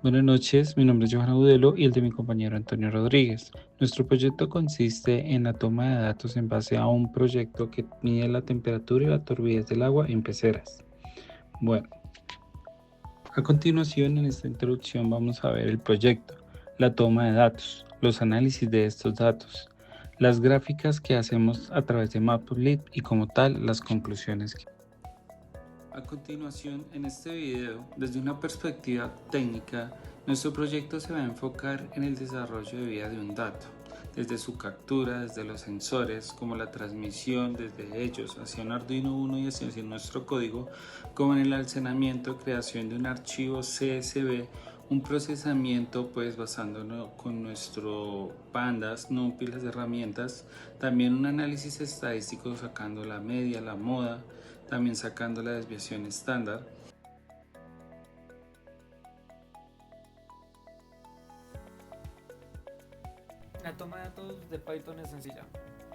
Buenas noches, mi nombre es Johanna Udelo y el de mi compañero Antonio Rodríguez. Nuestro proyecto consiste en la toma de datos en base a un proyecto que mide la temperatura y la turbidez del agua en peceras. Bueno, a continuación en esta introducción vamos a ver el proyecto, la toma de datos, los análisis de estos datos, las gráficas que hacemos a través de Matplotlib y como tal las conclusiones. A continuación, en este video, desde una perspectiva técnica, nuestro proyecto se va a enfocar en el desarrollo de vida de un dato, desde su captura, desde los sensores, como la transmisión desde ellos hacia un Arduino Uno y hacia nuestro código, como en el almacenamiento, creación de un archivo CSV, un procesamiento pues basándonos con nuestro pandas, NumPy, las herramientas, también un análisis estadístico sacando la media, la moda, también sacando la desviación estándar. La toma de datos de Python es sencilla.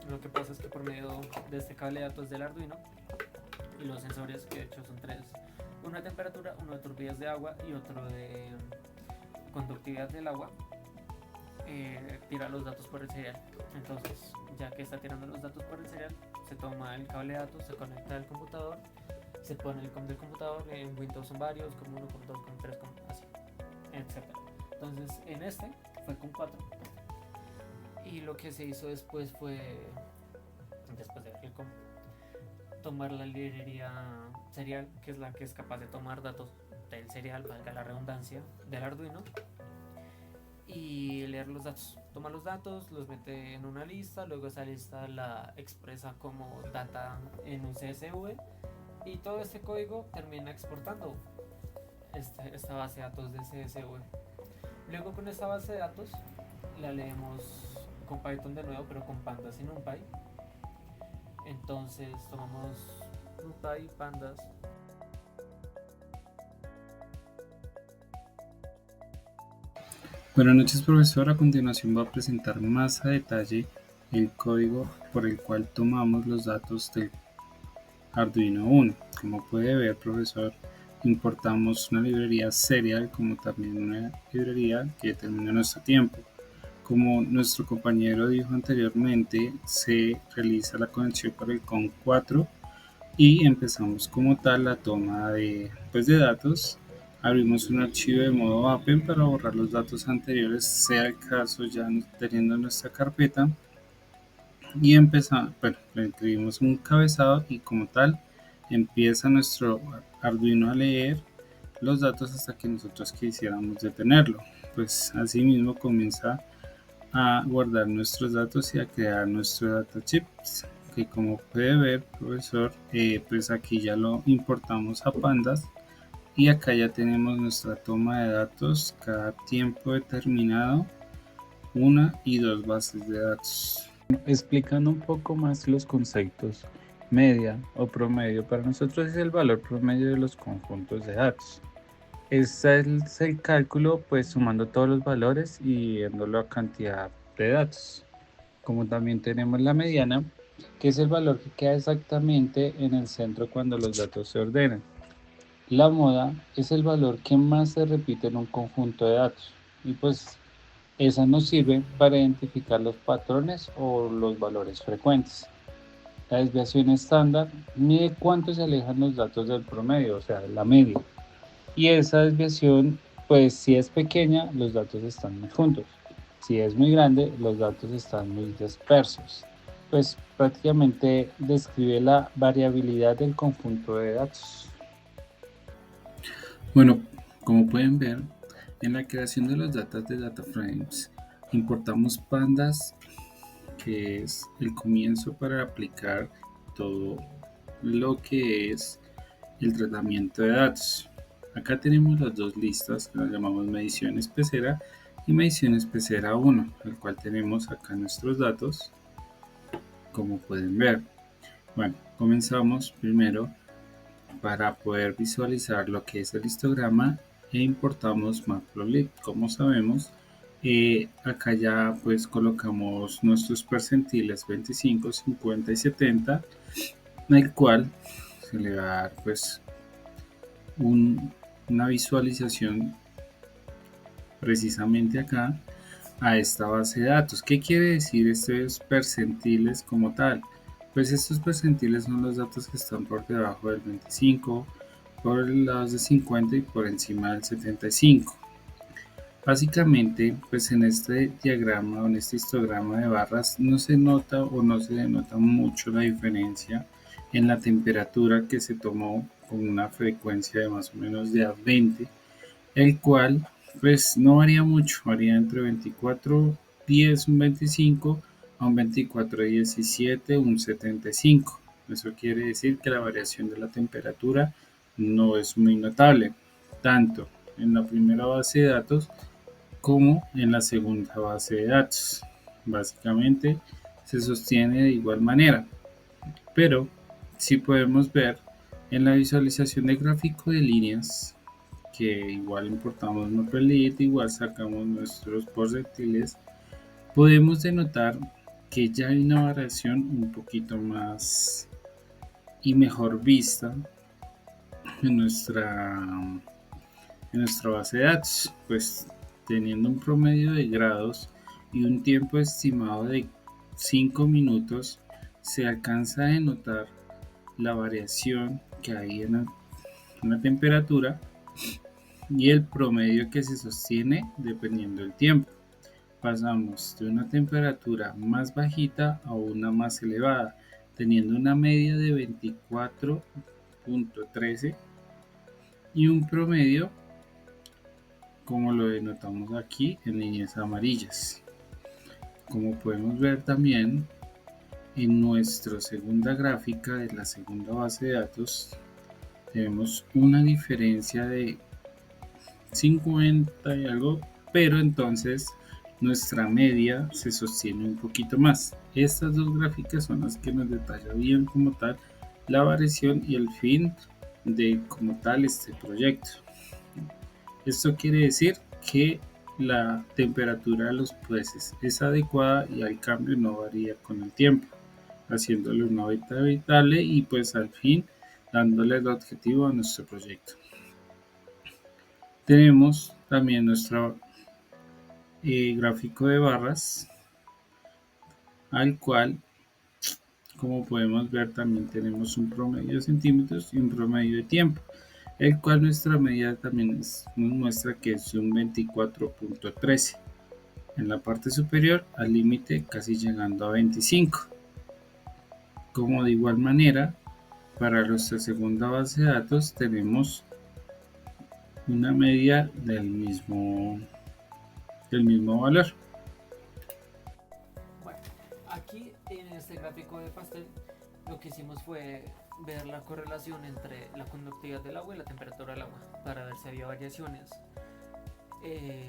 Lo que pasa es que por medio de este cable de datos del Arduino y los sensores, que de hecho son tres, uno de temperatura, uno de turbidez de agua y otro de conductividad del agua, tira los datos por el serial. Entonces, ya que está tirando los datos por el serial, se toma el cable de datos, se conecta al computador, se pone el com del computador. En Windows son varios, como 1, como 2, como 3, como así, etc. Entonces, en este fue con 4. Y lo que se hizo después fue, después de el com, tomar la librería serial, que es la que es capaz de tomar datos del serial, valga la redundancia, del Arduino, y leer los datos. Toma los datos, los mete en una lista, luego esa lista la expresa como data en un CSV y todo este código termina exportando esta base de datos de CSV. Luego con esta base de datos la leemos con Python de nuevo, pero con pandas y NumPy. Entonces tomamos NumPy, pandas. Buenas noches, profesor. A continuación va a presentar más a detalle el código por el cual tomamos los datos del Arduino Uno. Como puede ver, profesor, importamos una librería serial como también una librería que determina nuestro tiempo. Como nuestro compañero dijo anteriormente, se realiza la conexión por el COM4 y empezamos como tal la toma de datos. Abrimos un archivo de modo Appen para borrar los datos anteriores, sea el caso ya teniendo nuestra carpeta, y empezamos, bueno, le escribimos un cabezado y como tal empieza nuestro Arduino a leer los datos hasta que nosotros quisiéramos detenerlo. Pues así mismo comienza a guardar nuestros datos y a crear nuestro data chips, que como puede ver, profesor, pues aquí ya lo importamos a pandas y acá ya tenemos nuestra toma de datos cada tiempo determinado, una y dos bases de datos. Explicando un poco más los conceptos, media o promedio para nosotros es el valor promedio de los conjuntos de datos. Este es el cálculo, pues sumando todos los valores y viéndolo a cantidad de datos. Como también tenemos la mediana, que es el valor que queda exactamente en el centro cuando los datos se ordenan. La moda es el valor que más se repite en un conjunto de datos. Y pues esa nos sirve para identificar los patrones o los valores frecuentes. La desviación estándar mide cuánto se alejan los datos del promedio, o sea, la media. Y esa desviación, pues si es pequeña, los datos están muy juntos. Si es muy grande, los datos están muy dispersos. Pues prácticamente describe la variabilidad del conjunto de datos. Bueno, como pueden ver, en la creación de los datos de data frames, importamos pandas, que es el comienzo para aplicar todo lo que es el tratamiento de datos. Acá tenemos las dos listas que las llamamos mediciones pecera y mediciones pecera 1, el cual tenemos acá nuestros datos, como pueden ver. Bueno, comenzamos primero para poder visualizar lo que es el histograma e importamos Matplotlib. Como sabemos, acá ya pues colocamos nuestros percentiles 25, 50 y 70, el cual se le va a dar pues una visualización precisamente acá a esta base de datos. ¿Qué quiere decir estos percentiles como tal? Pues estos percentiles son los datos que están por debajo del 25, por el lado de 50 y por encima del 75. Básicamente, pues en este diagrama o en este histograma de barras no se nota o no se denota mucho la diferencia en la temperatura que se tomó con una frecuencia de más o menos de A20, el cual pues no varía mucho, varía entre 24,10 un 25 a un 24,17 un 75. Eso quiere decir que la variación de la temperatura no es muy notable, tanto en la primera base de datos como en la segunda base de datos. Básicamente se sostiene de igual manera, pero si podemos ver en la visualización de gráfico de líneas, que igual importamos Matplotlib, igual sacamos nuestros porcentiles, podemos denotar que ya hay una variación un poquito más y mejor vista en nuestra base de datos, pues teniendo un promedio de grados y un tiempo estimado de 5 minutos, se alcanza a denotar la variación que hay en la temperatura y el promedio que se sostiene dependiendo del tiempo. Pasamos de una temperatura más bajita a una más elevada, teniendo una media de 24,13 y un promedio como lo denotamos aquí en líneas amarillas. Como podemos ver también en nuestra segunda gráfica de la segunda base de datos, tenemos una diferencia de 50 y algo, pero entonces nuestra media se sostiene un poquito más. Estas dos gráficas son las que nos detallan bien como tal la variación y el fin de como tal este proyecto. Esto quiere decir que la temperatura de los peces es adecuada y al cambio no varía con el tiempo, haciéndole una órbita habitable y pues al fin dándole el objetivo a nuestro proyecto. Tenemos también nuestro gráfico de barras, al cual, como podemos ver, también tenemos un promedio de centímetros y un promedio de tiempo, el cual nuestra medida también nos muestra que es un 24,13 en la parte superior, al límite casi llegando a 25. Como de igual manera, para nuestra segunda base de datos tenemos una media del mismo valor. Bueno, aquí en este gráfico de pastel lo que hicimos fue ver la correlación entre la conductividad del agua y la temperatura del agua para ver si había variaciones.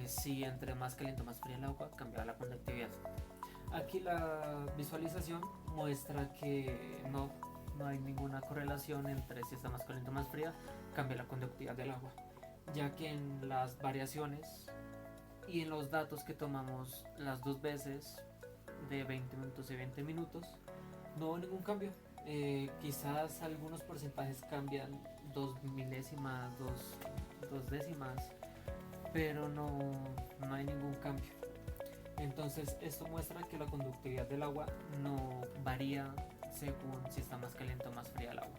Si entre más caliente o más fría el agua cambiaba la conductividad. Aquí la visualización muestra que no hay ninguna correlación entre si está más caliente o más fría cambia la conductividad del agua, ya que en las variaciones y en los datos que tomamos las dos veces de 20 minutos y 20 minutos no hubo ningún cambio. Quizás algunos porcentajes cambian 2 milésimas, dos décimas, pero no hay ningún cambio. Entonces esto muestra que la conductividad del agua no varía según si está más caliente o más fría el agua.